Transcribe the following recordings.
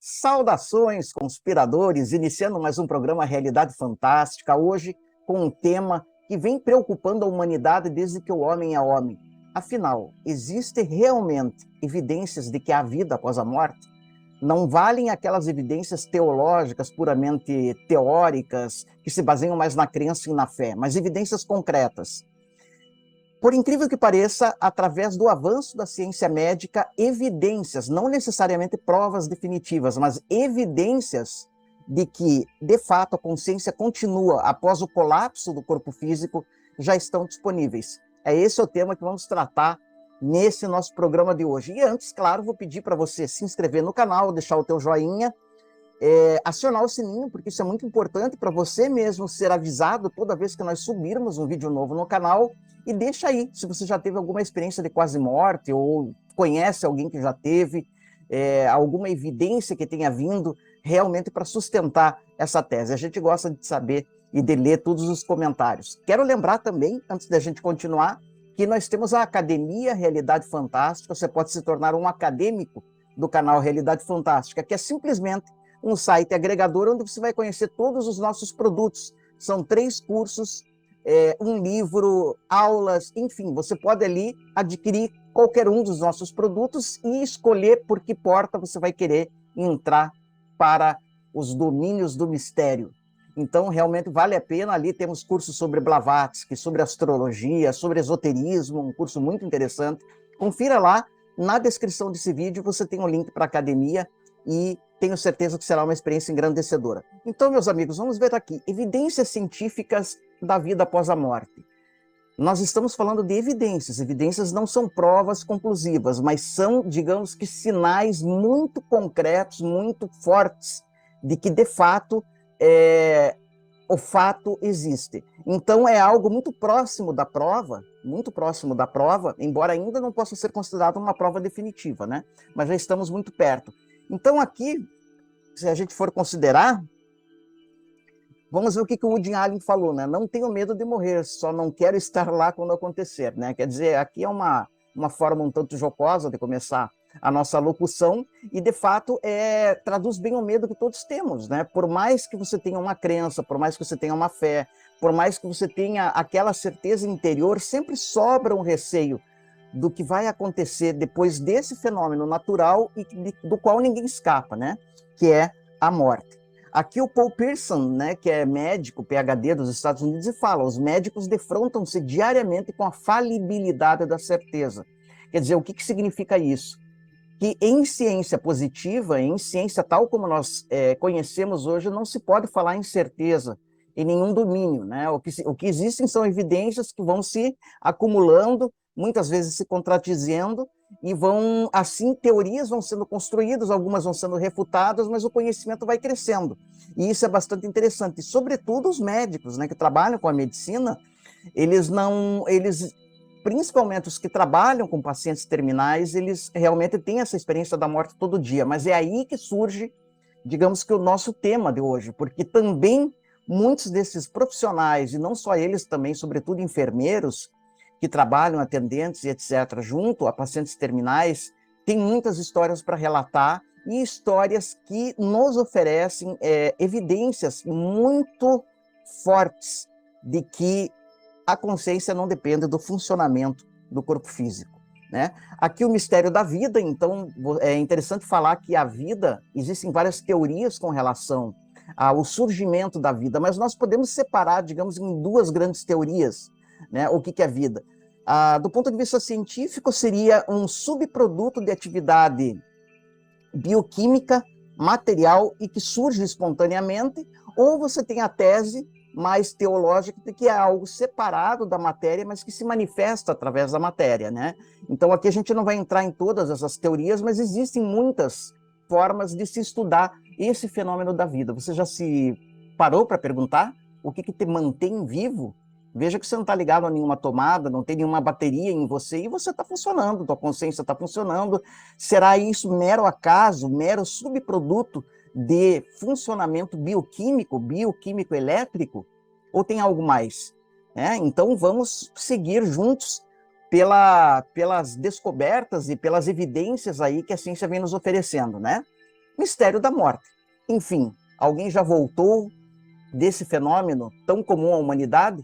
Saudações, conspiradores, iniciando mais um programa Realidade Fantástica, hoje com um tema que vem preocupando a humanidade desde que o homem é homem. Afinal, existem realmente evidências de que há vida após a morte? Não valem aquelas evidências teológicas, puramente teóricas, que se baseiam mais na crença e na fé, mas evidências concretas. Por incrível que pareça, através do avanço da ciência médica, evidências, não necessariamente provas definitivas, mas evidências de que, de fato, a consciência continua após o colapso do corpo físico, já estão disponíveis. É esse o tema que vamos tratar nesse nosso programa de hoje. E antes, claro, vou pedir para você se inscrever no canal, deixar o teu joinha, acionar o sininho, porque isso é muito importante para você mesmo ser avisado toda vez que nós subirmos um vídeo novo no canal. E deixa aí, se você já teve alguma experiência de quase morte, ou conhece alguém que já teve, alguma evidência que tenha vindo realmente para sustentar essa tese. A gente gosta de saber e de ler todos os comentários. Quero lembrar também, antes da gente continuar, que nós temos a Academia Realidade Fantástica. Você pode se tornar um acadêmico do canal Realidade Fantástica, que é simplesmente um site agregador onde você vai conhecer todos os nossos produtos. São 3 cursos, um livro, aulas, enfim, você pode ali adquirir qualquer um dos nossos produtos e escolher por que porta você vai querer entrar para os domínios do mistério. Então, realmente vale a pena. Ali temos cursos sobre Blavatsky, sobre astrologia, sobre esoterismo, um curso muito interessante. Confira lá, na descrição desse vídeo você tem um link para a academia e tenho certeza que será uma experiência engrandecedora. Então, meus amigos, vamos ver aqui, evidências científicas da vida após a morte. Nós estamos falando de evidências. Evidências não são provas conclusivas, mas são, digamos que, sinais muito concretos, muito fortes, de que, de fato, o fato existe. Então, é algo muito próximo da prova, embora ainda não possa ser considerado uma prova definitiva, né? Mas já estamos muito perto. Então, aqui, se a gente for considerar, vamos ver o que o Woody Allen falou, né? Não tenho medo de morrer, só não quero estar lá quando acontecer, né? Quer dizer, aqui é uma forma um tanto jocosa de começar a nossa locução e, de fato, traduz bem o medo que todos temos, né? Por mais que você tenha uma crença, por mais que você tenha uma fé, por mais que você tenha aquela certeza interior, sempre sobra um receio do que vai acontecer depois desse fenômeno natural e do qual ninguém escapa, né? Que é a morte. Aqui o Paul Pearson, né, que é médico, PhD dos Estados Unidos, e fala: os médicos defrontam-se diariamente com a falibilidade da certeza. Quer dizer, o que significa isso? Que em ciência positiva, em ciência tal como nós conhecemos hoje, não se pode falar em certeza em nenhum domínio, né? O que existem são evidências que vão se acumulando, muitas vezes se contradizendo, e vão, assim, teorias vão sendo construídas, algumas vão sendo refutadas, mas o conhecimento vai crescendo. E isso é bastante interessante. E, sobretudo, os médicos, né, que trabalham com a medicina, eles, principalmente os que trabalham com pacientes terminais, eles realmente têm essa experiência da morte todo dia. Mas é aí que surge, digamos que, o nosso tema de hoje, porque também muitos desses profissionais, e não só eles, também, sobretudo enfermeiros, que trabalham, atendentes e etc., junto a pacientes terminais, tem muitas histórias para relatar, e histórias que nos oferecem evidências muito fortes de que a consciência não depende do funcionamento do corpo físico, né? Aqui o mistério da vida. Então, é interessante falar que a vida, existem várias teorias com relação ao surgimento da vida, mas nós podemos separar, digamos, em 2 grandes teorias, né? O que é vida? Do ponto de vista científico, seria um subproduto de atividade bioquímica, material e que surge espontaneamente, ou você tem a tese mais teológica de que é algo separado da matéria, mas que se manifesta através da matéria, né? Então, aqui a gente não vai entrar em todas essas teorias, mas existem muitas formas de se estudar esse fenômeno da vida. Você já se parou para perguntar o que te mantém vivo? Veja que você não está ligado a nenhuma tomada, não tem nenhuma bateria em você, e você está funcionando, tua consciência está funcionando. Será isso mero acaso, mero subproduto de funcionamento bioquímico elétrico, ou tem algo mais? Então, vamos seguir juntos pelas descobertas e pelas evidências aí que a ciência vem nos oferecendo, né? Mistério da morte. Enfim, alguém já voltou desse fenômeno tão comum à humanidade?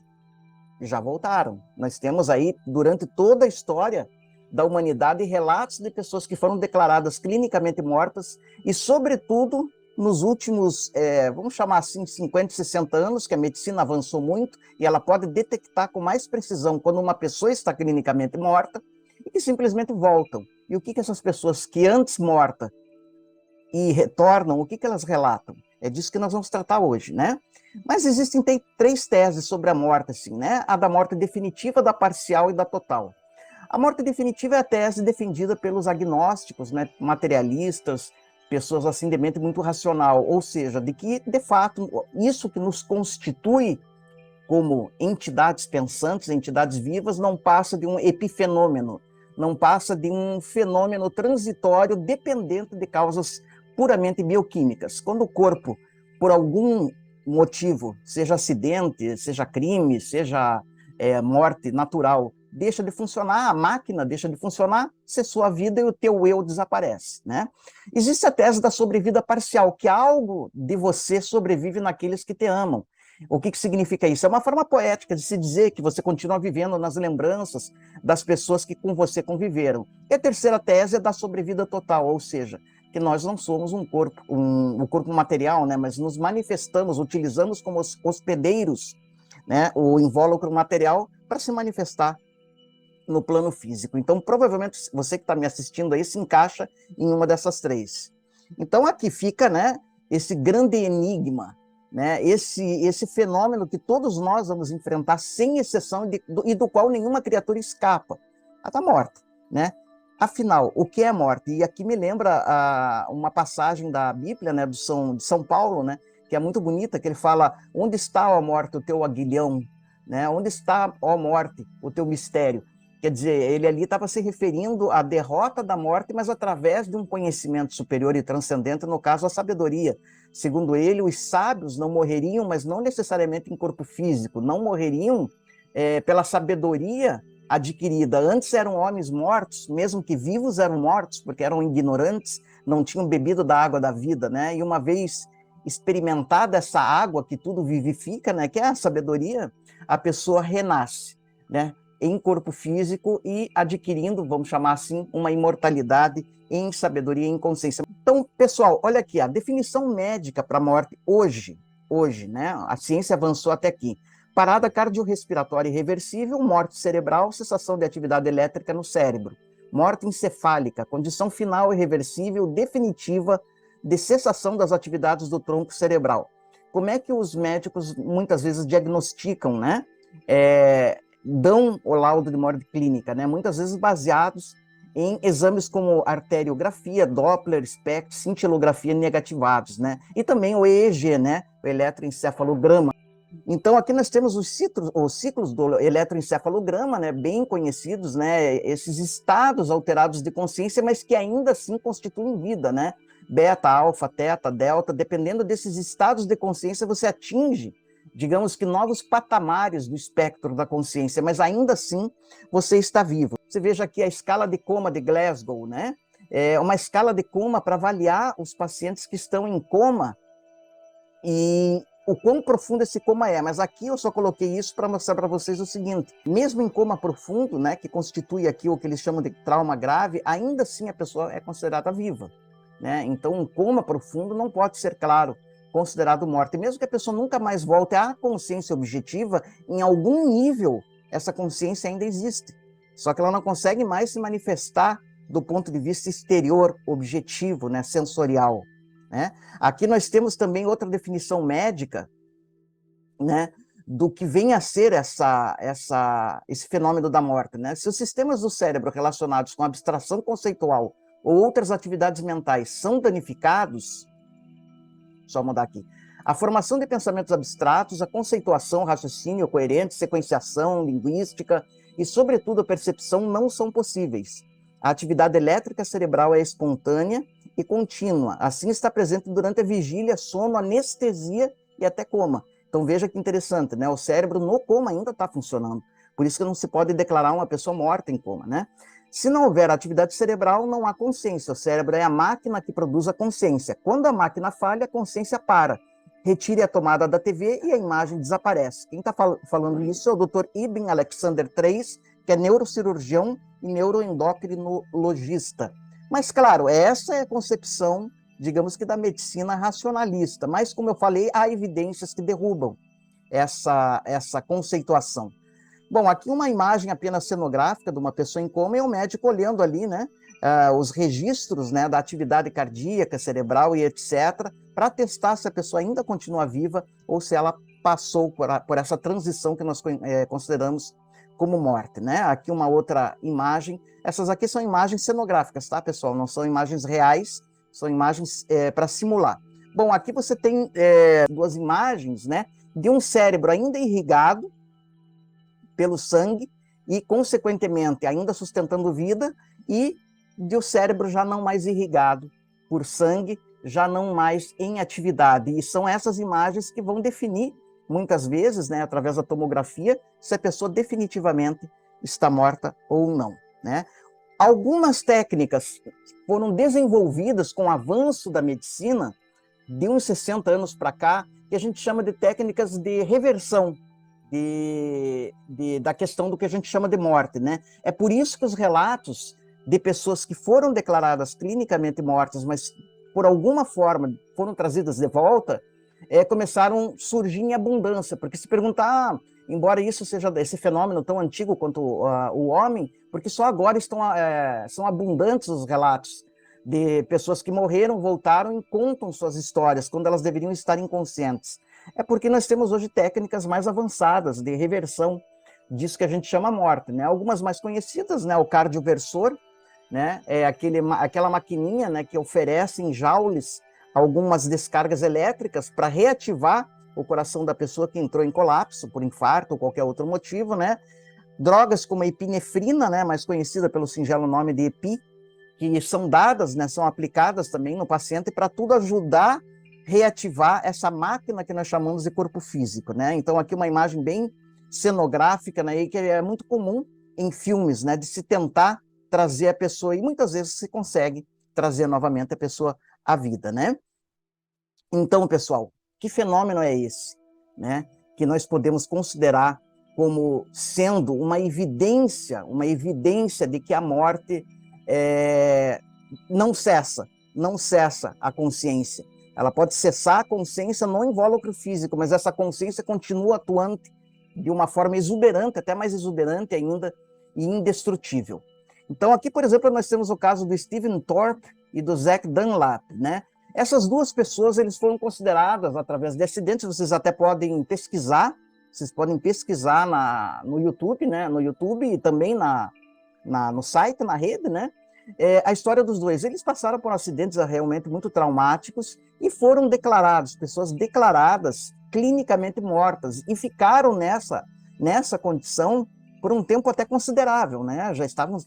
Já voltaram. Nós temos aí, durante toda a história da humanidade, relatos de pessoas que foram declaradas clinicamente mortas e, sobretudo, nos últimos, vamos chamar assim, 50, 60 anos, que a medicina avançou muito e ela pode detectar com mais precisão quando uma pessoa está clinicamente morta e que simplesmente voltam. E o que essas pessoas que antes mortas e retornam, o que elas relatam? É disso que nós vamos tratar hoje, né? Mas existem 3 teses sobre a morte, assim, né? A da morte definitiva, da parcial e da total. A morte definitiva é a tese defendida pelos agnósticos, né, materialistas, pessoas assim de mente muito racional, ou seja, de que, de fato, isso que nos constitui como entidades pensantes, entidades vivas, não passa de um epifenômeno, não passa de um fenômeno transitório dependente de causas puramente bioquímicas. Quando o corpo, por algum motivo, seja acidente, seja crime, seja morte natural, deixa de funcionar, a máquina deixa de funcionar, cessou a vida e o teu eu desaparece, né? Existe a tese da sobrevida parcial, que algo de você sobrevive naqueles que te amam. O que significa isso? É uma forma poética de se dizer que você continua vivendo nas lembranças das pessoas que com você conviveram. E a terceira tese é da sobrevida total, ou seja, que nós não somos um corpo, um corpo material, né, mas nos manifestamos, utilizamos como hospedeiros, né, o invólucro material para se manifestar no plano físico. Então, provavelmente, você que está me assistindo aí se encaixa em uma dessas 3. Então, aqui fica, né, esse grande enigma, né, esse fenômeno que todos nós vamos enfrentar sem exceção e do qual nenhuma criatura escapa, a da morte, né? Afinal, o que é a morte? E aqui me lembra uma passagem da Bíblia, né, de São Paulo, né, que é muito bonita, que ele fala: onde está, ó morte, o teu aguilhão? Né? Onde está, ó morte, o teu mistério? Quer dizer, ele ali estava se referindo à derrota da morte, mas através de um conhecimento superior e transcendente, no caso, a sabedoria. Segundo ele, os sábios não morreriam, mas não necessariamente em corpo físico, não morreriam pela sabedoria adquirida. Antes eram homens mortos, mesmo que vivos eram mortos, porque eram ignorantes, não tinham bebido da água da vida, né? E uma vez experimentada essa água que tudo vivifica, né, que é a sabedoria, a pessoa renasce, né, em corpo físico e adquirindo, vamos chamar assim, uma imortalidade em sabedoria e em consciência. Então, pessoal, olha aqui, a definição médica para a morte hoje, né, a ciência avançou até aqui. Parada cardiorrespiratória irreversível, morte cerebral, cessação de atividade elétrica no cérebro. Morte encefálica, condição final irreversível, definitiva, de cessação das atividades do tronco cerebral. Como é que os médicos muitas vezes diagnosticam, né? Dão o laudo de morte clínica, né? Muitas vezes baseados em exames como arteriografia, Doppler, SPECT, cintilografia negativados, né? E também o EEG, né? O eletroencefalograma. Então, aqui nós temos os ciclos do eletroencefalograma, né, bem conhecidos, né, esses estados alterados de consciência, mas que ainda assim constituem vida, né? Beta, alfa, teta, delta, dependendo desses estados de consciência, você atinge, digamos que, novos patamares do espectro da consciência, mas ainda assim você está vivo. Você veja aqui a escala de coma de Glasgow, né? É uma escala de coma para avaliar os pacientes que estão em coma e o quão profundo esse coma é, mas aqui eu só coloquei isso para mostrar para vocês o seguinte: mesmo em coma profundo, né, que constitui aqui o que eles chamam de trauma grave, ainda assim a pessoa é considerada viva, né? Então, um coma profundo não pode ser, claro, considerado morte. E mesmo que a pessoa nunca mais volte à consciência objetiva, em algum nível essa consciência ainda existe, só que ela não consegue mais se manifestar do ponto de vista exterior, objetivo, né, sensorial. Né? Aqui nós temos também outra definição médica, né, do que vem a ser esse fenômeno da morte. Né? Se os sistemas do cérebro relacionados com abstração conceitual ou outras atividades mentais são danificados, só mudar aqui, a formação de pensamentos abstratos, a conceituação, raciocínio coerente, sequenciação, linguística e, sobretudo, a percepção não são possíveis. A atividade elétrica cerebral é espontânea e contínua. Assim, está presente durante a vigília, sono, anestesia e até coma. Então, veja que interessante, né? O cérebro no coma ainda está funcionando. Por isso que não se pode declarar uma pessoa morta em coma, né? Se não houver atividade cerebral, não há consciência. O cérebro é a máquina que produz a consciência. Quando a máquina falha, a consciência para. Retire a tomada da TV e a imagem desaparece. Quem está falando isso é o Dr. Ibn Alexander III, que é neurocirurgião e neuroendocrinologista. Mas, claro, essa é a concepção, digamos que, da medicina racionalista. Mas, como eu falei, há evidências que derrubam essa conceituação. Bom, aqui uma imagem apenas cenográfica de uma pessoa em coma e o médico olhando ali, né, os registros, né, da atividade cardíaca, cerebral e etc., para testar se a pessoa ainda continua viva ou se ela passou por essa transição que nós consideramos como morte, né? Aqui uma outra imagem. Essas aqui são imagens cenográficas, tá, pessoal? Não são imagens reais, são imagens para simular. Bom, aqui você tem duas imagens, né, de um cérebro ainda irrigado pelo sangue e, consequentemente, ainda sustentando vida, e de o cérebro já não mais irrigado por sangue, já não mais em atividade. E são essas imagens que vão definir, muitas vezes, né, através da tomografia, se a pessoa definitivamente está morta ou não, né? Algumas técnicas foram desenvolvidas com o avanço da medicina de uns 60 anos para cá, que a gente chama de técnicas de reversão da questão do que a gente chama de morte, né? É por isso que os relatos de pessoas que foram declaradas clinicamente mortas, mas por alguma forma foram trazidas de volta, começaram a surgir em abundância, porque se perguntar, embora isso seja esse fenômeno tão antigo quanto o homem, porque só agora são abundantes os relatos de pessoas que morreram, voltaram e contam suas histórias, quando elas deveriam estar inconscientes. É porque nós temos hoje técnicas mais avançadas de reversão disso que a gente chama morte, né? Algumas mais conhecidas, né? O cardioversor, né? É aquela maquininha, né, que oferece em joules algumas descargas elétricas para reativar o coração da pessoa que entrou em colapso por infarto ou qualquer outro motivo, né? Drogas como a epinefrina, né, mais conhecida pelo singelo nome de EPI, que são dadas, né, são aplicadas também no paciente para tudo ajudar reativar essa máquina que nós chamamos de corpo físico, né? Então aqui uma imagem bem cenográfica, né, e que é muito comum em filmes, né, de se tentar trazer a pessoa, e muitas vezes se consegue trazer novamente a pessoa à vida, né? Então, pessoal, que fenômeno é esse, né, que nós podemos considerar como sendo uma evidência de que a morte não cessa a consciência. Ela pode cessar a consciência no invólucro físico, mas essa consciência continua atuante de uma forma exuberante, até mais exuberante ainda, e indestrutível. Então, aqui, por exemplo, nós temos o caso do Stephen Thorpe e do Zach Dunlap, né? Essas duas pessoas, eles foram consideradas, através de acidentes, vocês até podem pesquisar, no YouTube, né? No YouTube e também no site, na rede, né? A história dos dois. Eles passaram por acidentes realmente muito traumáticos e foram pessoas declaradas clinicamente mortas, e ficaram nessa condição por um tempo até considerável, né? Já estavam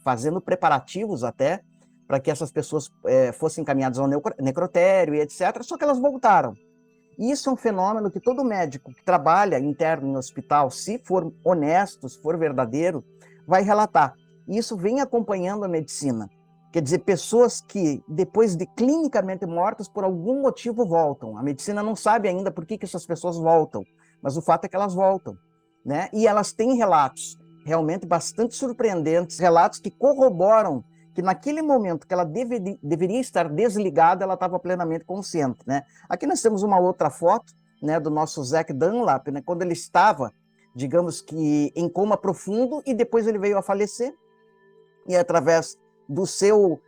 fazendo preparativos até para que essas pessoas fossem encaminhadas ao necrotério e etc., só que elas voltaram. Isso é um fenômeno que todo médico que trabalha interno em hospital, se for honesto, se for verdadeiro, vai relatar. E isso vem acompanhando a medicina. Quer dizer, pessoas que, depois de clinicamente mortas, por algum motivo voltam. A medicina não sabe ainda por que essas pessoas voltam, mas o fato é que elas voltam, né? E elas têm relatos realmente bastante surpreendentes, relatos que corroboram que naquele momento que ela deveria estar desligada, ela estava plenamente consciente, né? Aqui nós temos uma outra foto, né, do nosso Zach Dunlap, né, quando ele estava, digamos que, em coma profundo, e depois ele veio a falecer, e através do seu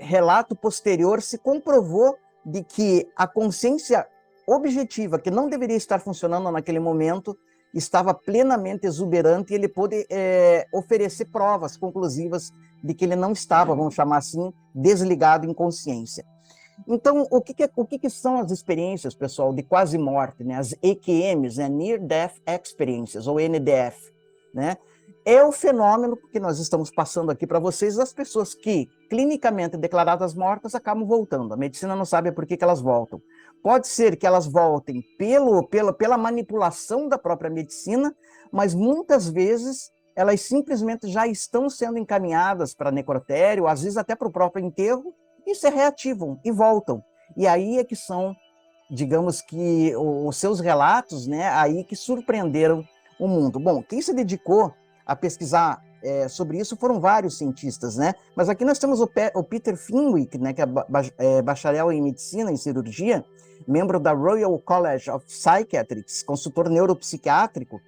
relato posterior se comprovou de que a consciência objetiva, que não deveria estar funcionando naquele momento, estava plenamente exuberante, e ele pôde oferecer provas conclusivas de que ele não estava, vamos chamar assim, desligado em consciência. Então, o que são as experiências, pessoal, de quase morte, né? As EQMs, né? Near Death Experiences, ou NDF, né? É o fenômeno que nós estamos passando aqui para vocês, das pessoas que, clinicamente declaradas mortas, acabam voltando. A medicina não sabe por que elas voltam. Pode ser que elas voltem pela manipulação da própria medicina, mas muitas vezes elas simplesmente já estão sendo encaminhadas para necrotério, às vezes até para o próprio enterro, e se reativam e voltam. E aí é que são, digamos que, os seus relatos, né, aí que surpreenderam o mundo. Bom, quem se dedicou a pesquisar sobre isso foram vários cientistas, né? Mas aqui nós temos o Peter Fenwick, né, que é bacharel em medicina e cirurgia, membro da Royal College of Psychiatrists, consultor neuropsiquiátrico,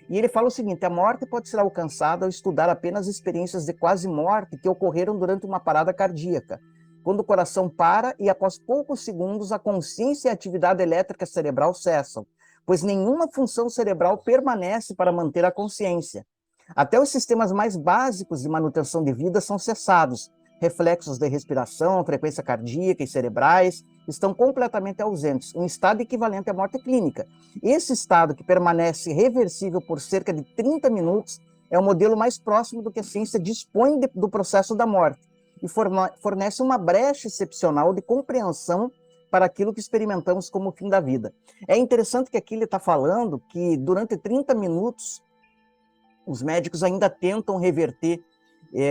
e ele fala o seguinte: a morte pode ser alcançada ao estudar apenas experiências de quase morte que ocorreram durante uma parada cardíaca, quando o coração para e após poucos segundos a consciência e a atividade elétrica cerebral cessam, pois nenhuma função cerebral permanece para manter a consciência. Até os sistemas mais básicos de manutenção de vida são cessados. Reflexos de respiração, frequência cardíaca e cerebrais estão completamente ausentes, um estado equivalente à morte clínica. Esse estado, que permanece reversível por cerca de 30 minutos, é o modelo mais próximo do que a ciência dispõe do processo da morte e fornece uma brecha excepcional de compreensão para aquilo que experimentamos como o fim da vida. É interessante que aqui ele está falando que durante 30 minutos os médicos ainda tentam reverter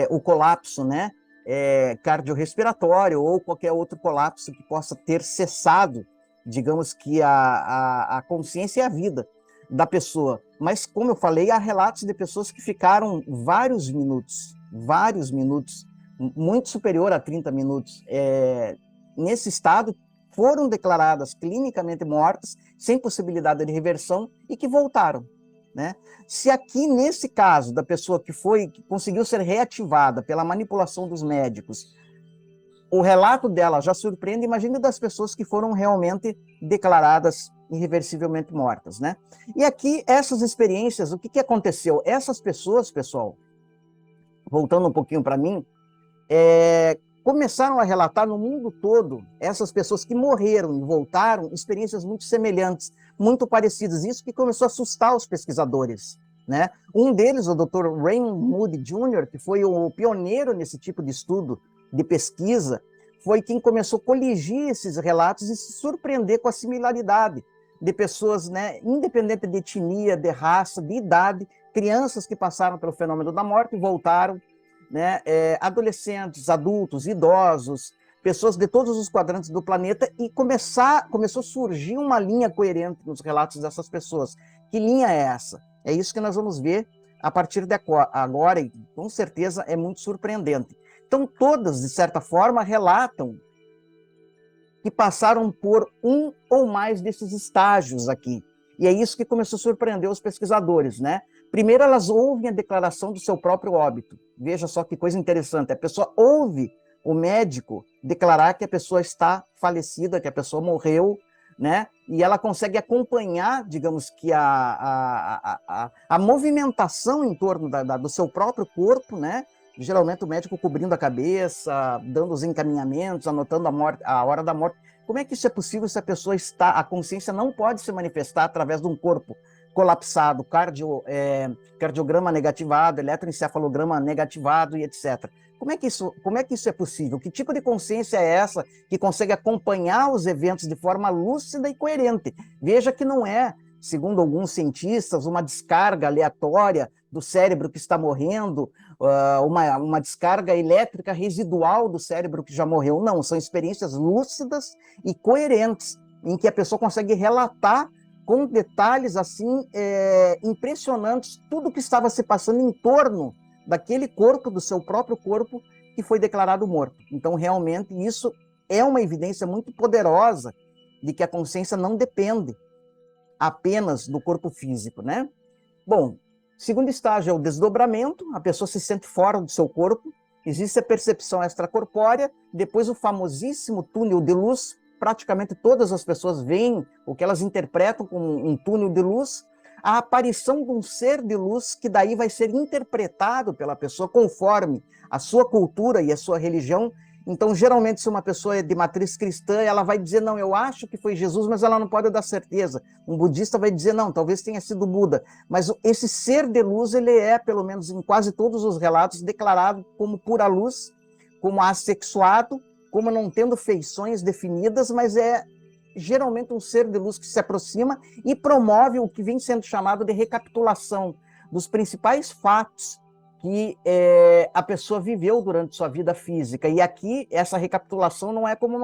o colapso, né, cardiorrespiratório ou qualquer outro colapso que possa ter cessado, digamos que a consciência e a vida da pessoa. Mas, como eu falei, há relatos de pessoas que ficaram vários minutos, muito superior a 30 minutos, nesse estado, foram declaradas clinicamente mortas, sem possibilidade de reversão, e que voltaram, né? Se aqui, nesse caso, da pessoa que conseguiu ser reativada pela manipulação dos médicos, o relato dela já surpreende, imagine das pessoas que foram realmente declaradas irreversivelmente mortas, né? E aqui, essas experiências, o que aconteceu? Essas pessoas, pessoal, voltando um pouquinho para mim, começaram a relatar no mundo todo, essas pessoas que morreram e voltaram, experiências muito semelhantes, muito parecidas. Isso que começou a assustar os pesquisadores, né? Um deles, o Dr. Raymond Moody Jr., que foi o pioneiro nesse tipo de estudo, de pesquisa, foi quem começou a coligir esses relatos e se surpreender com a similaridade de pessoas, né, independente de etnia, de raça, de idade, crianças que passaram pelo fenômeno da morte e voltaram, né, adolescentes, adultos, idosos, pessoas de todos os quadrantes do planeta, e começou a surgir uma linha coerente nos relatos dessas pessoas. Que linha é essa? É isso que nós vamos ver a partir de agora, e com certeza é muito surpreendente. Então, todas, de certa forma, relatam que passaram por um ou mais desses estágios aqui. E é isso que começou a surpreender os pesquisadores, né? Primeiro, elas ouvem a declaração do seu próprio óbito. Veja só que coisa interessante. A pessoa ouve o médico declarar que a pessoa está falecida, que a pessoa morreu, né? E ela consegue acompanhar, digamos que a movimentação em torno do seu próprio corpo, né? Geralmente o médico cobrindo a cabeça, dando os encaminhamentos, anotando a hora da morte. Como é que isso é possível se a consciência não pode se manifestar através de um corpo colapsado, cardiograma negativado, eletroencefalograma negativado e etc. Como é que isso é possível? Que tipo de consciência é essa que consegue acompanhar os eventos de forma lúcida e coerente? Veja que não é, segundo alguns cientistas, uma descarga aleatória do cérebro que está morrendo, uma descarga elétrica residual do cérebro que já morreu. Não, são experiências lúcidas e coerentes, em que a pessoa consegue relatar com detalhes assim impressionantes tudo o que estava se passando em torno daquele corpo, do seu próprio corpo, que foi declarado morto. Então, realmente, isso é uma evidência muito poderosa de que a consciência não depende apenas do corpo físico, né? Bom, segundo estágio é o desdobramento, a pessoa se sente fora do seu corpo, existe a percepção extracorpórea, depois o famosíssimo túnel de luz, praticamente todas as pessoas veem o que elas interpretam como um túnel de luz, a aparição de um ser de luz que daí vai ser interpretado pela pessoa conforme a sua cultura e a sua religião. Então, geralmente, se uma pessoa é de matriz cristã, ela vai dizer, não, eu acho que foi Jesus, mas ela não pode dar certeza. Um budista vai dizer, não, talvez tenha sido Buda. Mas esse ser de luz, ele é, pelo menos em quase todos os relatos, declarado como pura luz, como assexuado, como não tendo feições definidas, mas é geralmente um ser de luz que se aproxima e promove o que vem sendo chamado de recapitulação. dos principais fatos que a pessoa viveu durante sua vida física. E aqui, essa recapitulação não é como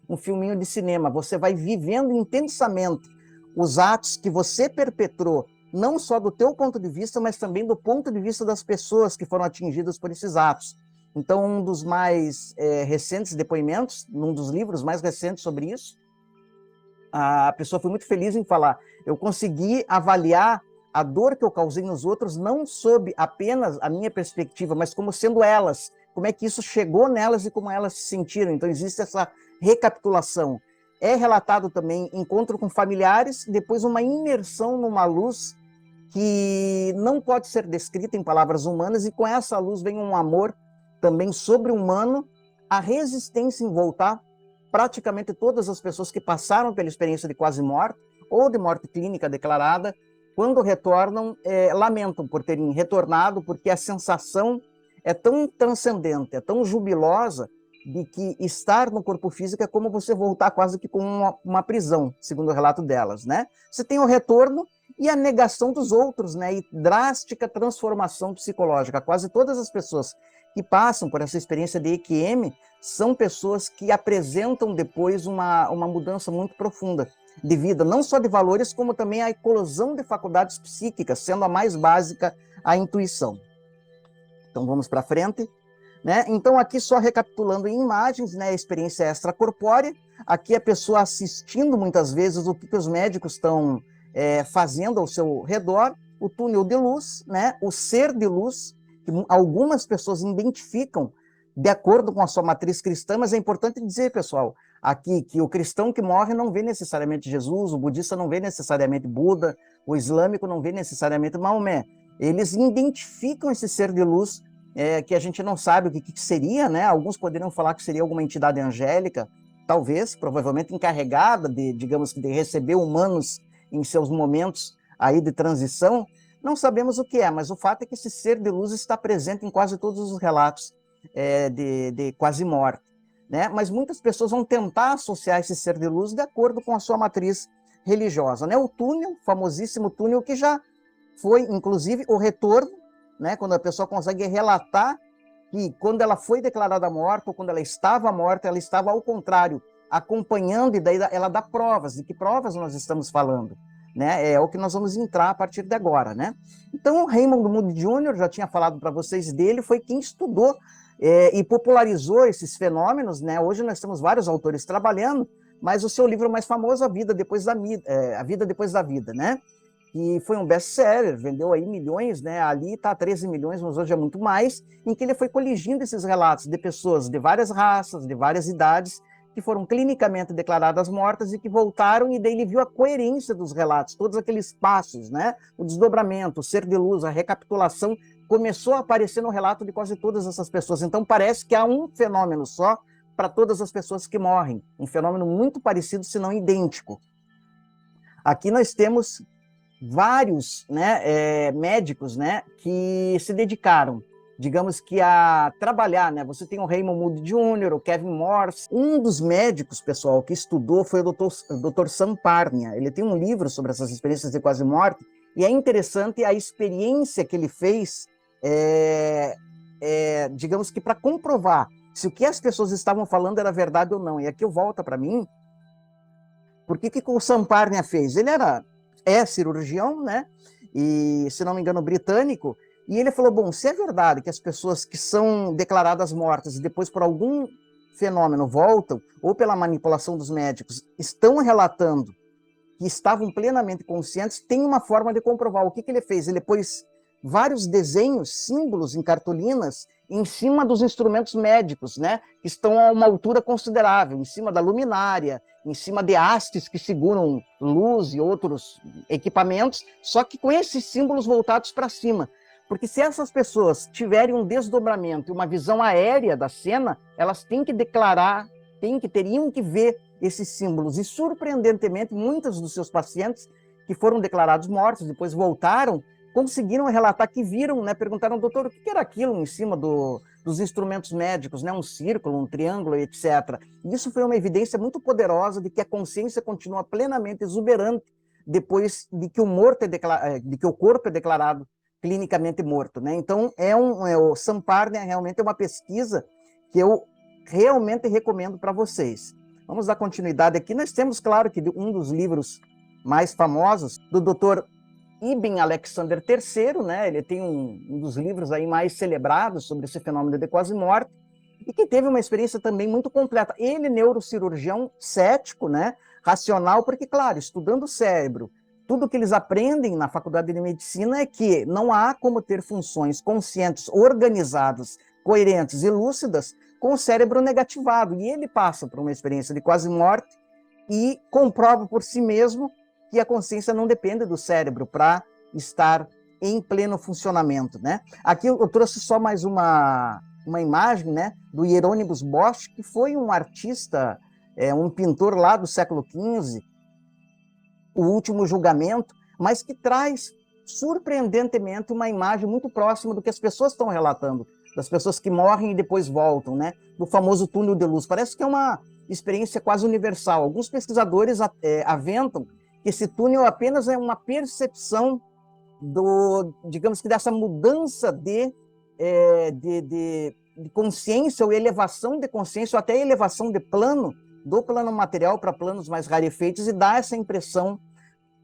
um filminho de cinema, você vai vivendo intensamente os atos que você perpetrou, não só do teu ponto de vista, mas também do ponto de vista das pessoas que foram atingidas por esses atos. Então, um dos mais recentes depoimentos, num dos livros mais recentes sobre isso, a pessoa foi muito feliz em falar: eu consegui avaliar a dor que eu causei nos outros, não sob apenas a minha perspectiva, mas como sendo elas, como é que isso chegou nelas e como elas se sentiram. Então, existe essa recapitulação. É relatado também encontro com familiares, depois uma imersão numa luz que não pode ser descrita em palavras humanas, e com essa luz vem um amor também sobre-humano, a resistência em voltar. Praticamente todas as pessoas que passaram pela experiência de quase morte, ou de morte clínica declarada, quando retornam, lamentam por terem retornado, porque a sensação é tão transcendente, é tão jubilosa, de que estar no corpo físico é como você voltar quase que com uma prisão, segundo o relato delas, né? Você tem o retorno e a negação dos outros, né? E drástica transformação psicológica. Quase todas as pessoas que passam por essa experiência de EQM são pessoas que apresentam depois uma mudança muito profunda de vida, não só de valores, como também a eclosão de faculdades psíquicas, sendo a mais básica a intuição. Então vamos para frente. Né? Então, aqui só recapitulando em imagens, né, a experiência extracorpórea, aqui a pessoa assistindo muitas vezes o que os médicos estão fazendo ao seu redor, o túnel de luz, né, o ser de luz, que algumas pessoas identificam de acordo com a sua matriz cristã, mas é importante dizer, pessoal, aqui que o cristão que morre não vê necessariamente Jesus, o budista não vê necessariamente Buda, o islâmico não vê necessariamente Maomé. Eles identificam esse ser de luz, que a gente não sabe o que seria, né? Alguns poderiam falar que seria alguma entidade angélica, talvez, provavelmente encarregada de, digamos, de receber humanos em seus momentos aí de transição. Não sabemos o que é, mas o fato é que esse ser de luz está presente em quase todos os relatos de quase morte, né? Mas muitas pessoas vão tentar associar esse ser de luz de acordo com a sua matriz religiosa, né? O túnel, famosíssimo túnel, que já foi, inclusive, o retorno, né, quando a pessoa consegue relatar que quando ela foi declarada morta, ou quando ela estava morta, ela estava ao contrário, acompanhando, e daí ela dá provas. De que provas nós estamos falando? Né? É o que nós vamos entrar a partir de agora. Né? Então, o Raymond Moody Jr., já tinha falado para vocês dele, foi quem estudou e popularizou esses fenômenos. Né? Hoje nós temos vários autores trabalhando, mas o seu livro mais famoso, A Vida Depois da Vida, né? Que foi um best-seller, vendeu aí milhões, né? Ali está 13 milhões, mas hoje é muito mais, em que ele foi coligindo esses relatos de pessoas de várias raças, de várias idades, que foram clinicamente declaradas mortas e que voltaram, e daí ele viu a coerência dos relatos, todos aqueles passos, né? O desdobramento, o ser de luz, a recapitulação, começou a aparecer no relato de quase todas essas pessoas. Então parece que há um fenômeno só para todas as pessoas que morrem, um fenômeno muito parecido, se não idêntico. Aqui nós temos vários, né, médicos, né, que se dedicaram, digamos que a trabalhar, né? Você tem o Raymond Moody Jr., o Kevin Morse. Um dos médicos, pessoal, que estudou foi o Dr. Sam Parnia. Ele tem um livro sobre essas experiências de quase morte, e é interessante a experiência que ele fez, digamos que para comprovar se o que as pessoas estavam falando era verdade ou não. E aqui eu volto para mim, porque que o Sam Parnia fez? Ele é cirurgião, né? E, se não me engano, britânico. E ele falou, bom, se é verdade que as pessoas que são declaradas mortas e depois por algum fenômeno voltam, ou pela manipulação dos médicos, estão relatando que estavam plenamente conscientes, tem uma forma de comprovar. O que ele fez? Ele pôs vários desenhos, símbolos em cartolinas, em cima dos instrumentos médicos, né, que estão a uma altura considerável, em cima da luminária, em cima de hastes que seguram luz e outros equipamentos, só que com esses símbolos voltados para cima. Porque se essas pessoas tiverem um desdobramento e uma visão aérea da cena, elas têm que declarar, teriam que ver esses símbolos. E, surpreendentemente, muitos dos seus pacientes que foram declarados mortos, depois voltaram, conseguiram relatar que viram, né? Perguntaram, doutor, o que era aquilo em cima dos instrumentos médicos, né? Um círculo, um triângulo, etc. E isso foi uma evidência muito poderosa de que a consciência continua plenamente exuberante depois de que o corpo é declarado clinicamente morto, né? Então, o Samparnia realmente é uma pesquisa que eu realmente recomendo para vocês. Vamos dar continuidade aqui. Nós temos, claro, que um dos livros mais famosos do Dr. Ibn Alexander III, né? Ele tem um dos livros aí mais celebrados sobre esse fenômeno de quase morte, e que teve uma experiência também muito completa. Ele, neurocirurgião cético, né? Racional, porque, claro, estudando o cérebro, tudo que eles aprendem na faculdade de medicina é que não há como ter funções conscientes, organizadas, coerentes e lúcidas com o cérebro negativado. E ele passa por uma experiência de quase morte e comprova por si mesmo que a consciência não depende do cérebro para estar em pleno funcionamento, né? Aqui eu trouxe só mais uma imagem, né, do Hieronymus Bosch, que foi um artista, um pintor lá do século XV, O Último Julgamento, mas que traz surpreendentemente uma imagem muito próxima do que as pessoas estão relatando, das pessoas que morrem e depois voltam, né, do famoso túnel de luz. Parece que é uma experiência quase universal. Alguns pesquisadores aventam que esse túnel apenas é uma percepção digamos que dessa mudança de consciência, ou elevação de consciência, ou até elevação de plano, do plano material para planos mais rarefeitos, e dá essa impressão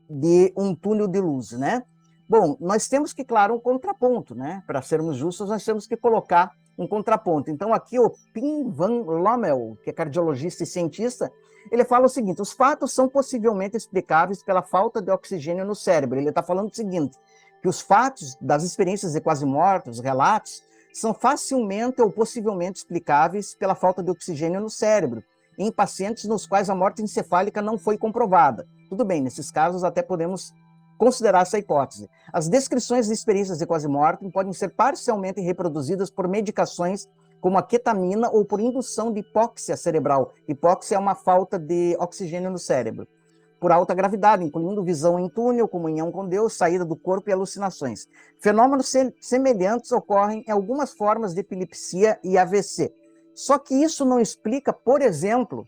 de um túnel de luz, né? Bom, nós temos que, claro, um contraponto, né? Para sermos justos, nós temos que colocar um contraponto. Então, aqui o Pim van Lommel, que é cardiologista e cientista, ele fala o seguinte: os fatos são possivelmente explicáveis pela falta de oxigênio no cérebro. Ele está falando o seguinte, que os fatos das experiências de quase mortos, relatos, são facilmente ou possivelmente explicáveis pela falta de oxigênio no cérebro, em pacientes nos quais a morte encefálica não foi comprovada. Tudo bem, nesses casos até podemos considerar essa hipótese. As descrições de experiências de quase morte podem ser parcialmente reproduzidas por medicações como a ketamina ou por indução de hipóxia cerebral. Hipóxia é uma falta de oxigênio no cérebro. Por alta gravidade, incluindo visão em túnel, comunhão com Deus, saída do corpo e alucinações. Fenômenos semelhantes ocorrem em algumas formas de epilepsia e AVC. Só que isso não explica, por exemplo,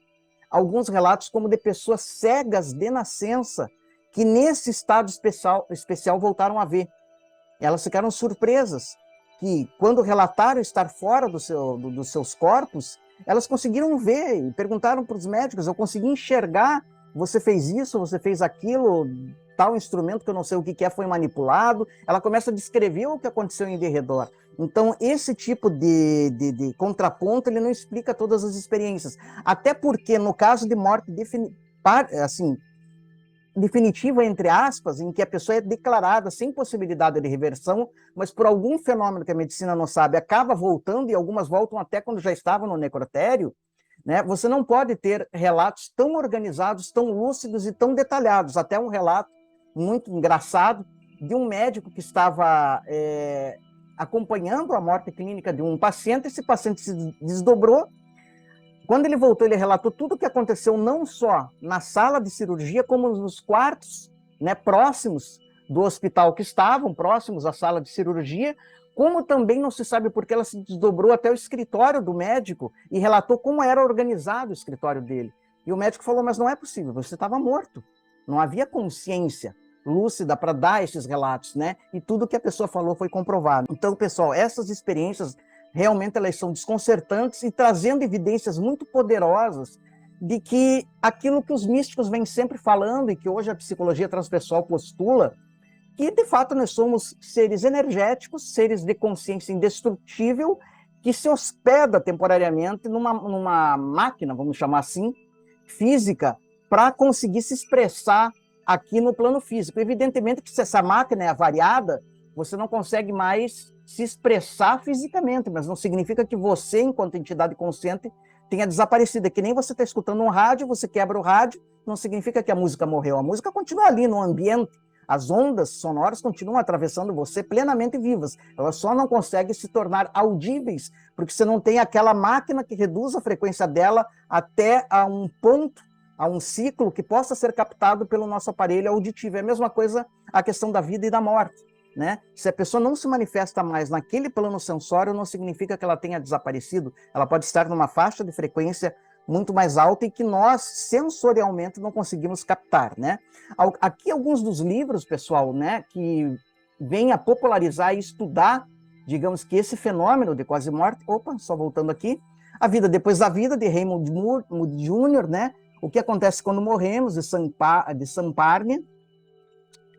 alguns relatos como de pessoas cegas de nascença, que nesse estado especial voltaram a ver. Elas ficaram surpresas, que quando relataram estar fora dos seus corpos, elas conseguiram ver e perguntaram para os médicos: eu consegui enxergar, você fez isso, você fez aquilo, tal instrumento que eu não sei o que é foi manipulado. Ela começa a descrever o que aconteceu em redor. Então, esse tipo de contraponto, ele não explica todas as experiências. Até porque, no caso de morte definitiva, entre aspas, em que a pessoa é declarada sem possibilidade de reversão, mas por algum fenômeno que a medicina não sabe, acaba voltando, e algumas voltam até quando já estavam no necrotério, né? Você não pode ter relatos tão organizados, tão lúcidos e tão detalhados. Até um relato muito engraçado de um médico que estava acompanhando a morte clínica de um paciente. Esse paciente se desdobrou. Quando ele voltou, ele relatou tudo o que aconteceu, não só na sala de cirurgia, como nos quartos, né, próximos do hospital que estavam, próximos à sala de cirurgia, como também não se sabe porque ela se desdobrou até o escritório do médico e relatou como era organizado o escritório dele. E o médico falou: mas não é possível, você estava morto. Não havia consciência lúcida para dar esses relatos, né? E tudo que a pessoa falou foi comprovado. Então, pessoal, essas experiências realmente elas são desconcertantes e trazendo evidências muito poderosas de que aquilo que os místicos vêm sempre falando e que hoje a psicologia transpessoal postula, que de fato nós somos seres energéticos, seres de consciência indestrutível, que se hospeda temporariamente numa máquina, vamos chamar assim, física, para conseguir se expressar aqui no plano físico. Evidentemente que se essa máquina é avariada, você não consegue mais se expressar fisicamente, mas não significa que você, enquanto entidade consciente, tenha desaparecido. É que nem você está escutando um rádio, você quebra o rádio, não significa que a música morreu. A música continua ali no ambiente. As ondas sonoras continuam atravessando você plenamente vivas. Elas só não conseguem se tornar audíveis, porque você não tem aquela máquina que reduz a frequência dela até a um ponto, a um ciclo que possa ser captado pelo nosso aparelho auditivo. É a mesma coisa a questão da vida e da morte, né? Se a pessoa não se manifesta mais naquele plano sensório, não significa que ela tenha desaparecido. Ela pode estar numa faixa de frequência muito mais alta e que nós, sensorialmente, não conseguimos captar, né? Aqui alguns dos livros, pessoal, né, que vem a popularizar e estudar, digamos que esse fenômeno de quase morte. Opa, só voltando aqui. A Vida Depois da Vida, de Raymond Moore Jr., né? O que acontece quando morremos, de Sam Parnia.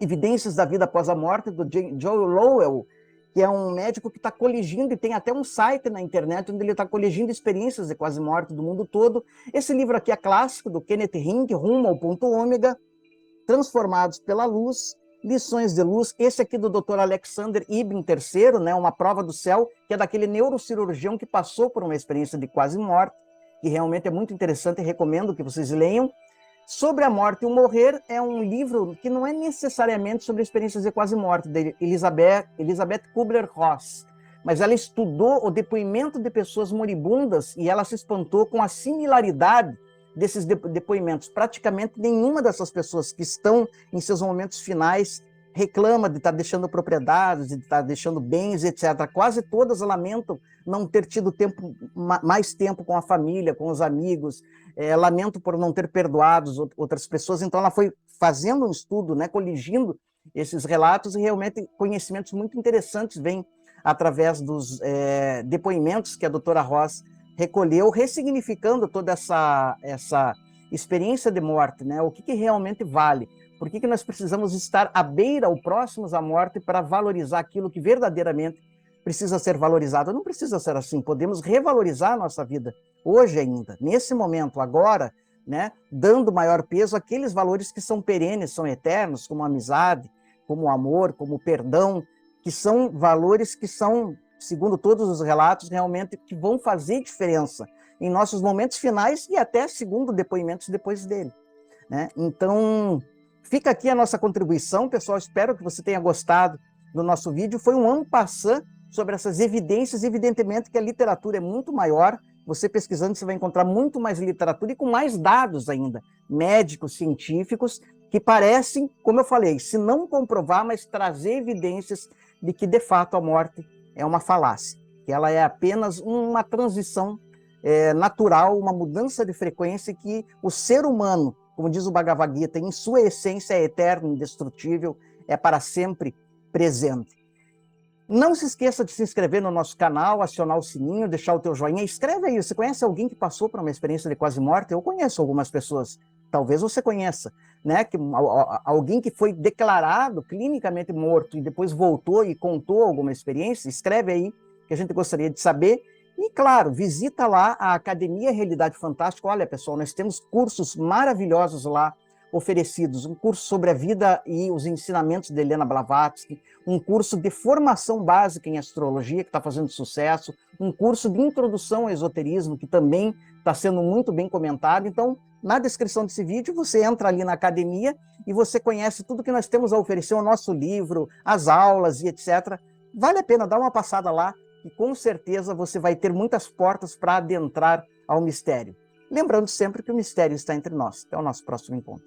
Evidências da Vida Após a Morte, do Joe Lowell, que é um médico que está coligindo, e tem até um site na internet onde ele está coligindo experiências de quase morte do mundo todo. Esse livro aqui é clássico, do Kenneth Hink, Rumo ao Ponto Ômega, Transformados pela Luz, Lições de Luz. Esse aqui do Dr. Alexander Ibn III, né, Uma Prova do Céu, que é daquele neurocirurgião que passou por uma experiência de quase morte, que realmente é muito interessante e recomendo que vocês leiam. Sobre a Morte e o Morrer é um livro que não é necessariamente sobre experiências de quase morte, de Elizabeth Kubler-Ross, mas ela estudou o depoimento de pessoas moribundas e ela se espantou com a similaridade desses depoimentos. Praticamente nenhuma dessas pessoas que estão em seus momentos finais reclama de estar deixando propriedades, de estar deixando bens, etc. Quase todas lamentam não ter tido mais tempo com a família, com os amigos, lamento por não ter perdoado outras pessoas. Então ela foi fazendo um estudo, né, coligindo esses relatos, e realmente conhecimentos muito interessantes vêm através dos depoimentos que a doutora Ross recolheu, ressignificando toda essa experiência de morte, né? O que realmente vale? Por que nós precisamos estar à beira ou próximos à morte para valorizar aquilo que verdadeiramente precisa ser valorizado? Não precisa ser assim, podemos revalorizar a nossa vida hoje ainda, nesse momento, agora, né? Dando maior peso àqueles valores que são perenes, são eternos, como a amizade, como o amor, como o perdão, que são valores que são, segundo todos os relatos, realmente que vão fazer diferença em nossos momentos finais e até segundo depoimentos depois dele, né? Então, fica aqui a nossa contribuição, pessoal. Espero que você tenha gostado do nosso vídeo. Foi um en passant sobre essas evidências. Evidentemente que a literatura é muito maior. Você pesquisando, você vai encontrar muito mais literatura e com mais dados ainda, médicos, científicos, que parecem, como eu falei, se não comprovar, mas trazer evidências de que, de fato, a morte é uma falácia, que ela é apenas uma transição natural, uma mudança de frequência, que o ser humano, como diz o Bhagavad Gita, em sua essência é eterno, indestrutível, é para sempre presente. Não se esqueça de se inscrever no nosso canal, acionar o sininho, deixar o teu joinha. Escreve aí, você conhece alguém que passou por uma experiência de quase morte? Eu conheço algumas pessoas, talvez você conheça, né? Alguém que foi declarado clinicamente morto e depois voltou e contou alguma experiência. Escreve aí, que a gente gostaria de saber. E, claro, visita lá a Academia Realidade Fantástica. Olha, pessoal, nós temos cursos maravilhosos lá oferecidos. Um curso sobre a vida e os ensinamentos de Helena Blavatsky, um curso de formação básica em astrologia, que está fazendo sucesso, um curso de introdução ao esoterismo, que também está sendo muito bem comentado. Então, na descrição desse vídeo, você entra ali na academia e você conhece tudo que nós temos a oferecer, o nosso livro, as aulas e etc. Vale a pena dar uma passada lá, e com certeza você vai ter muitas portas para adentrar ao mistério. Lembrando sempre que o mistério está entre nós. Até o nosso próximo encontro.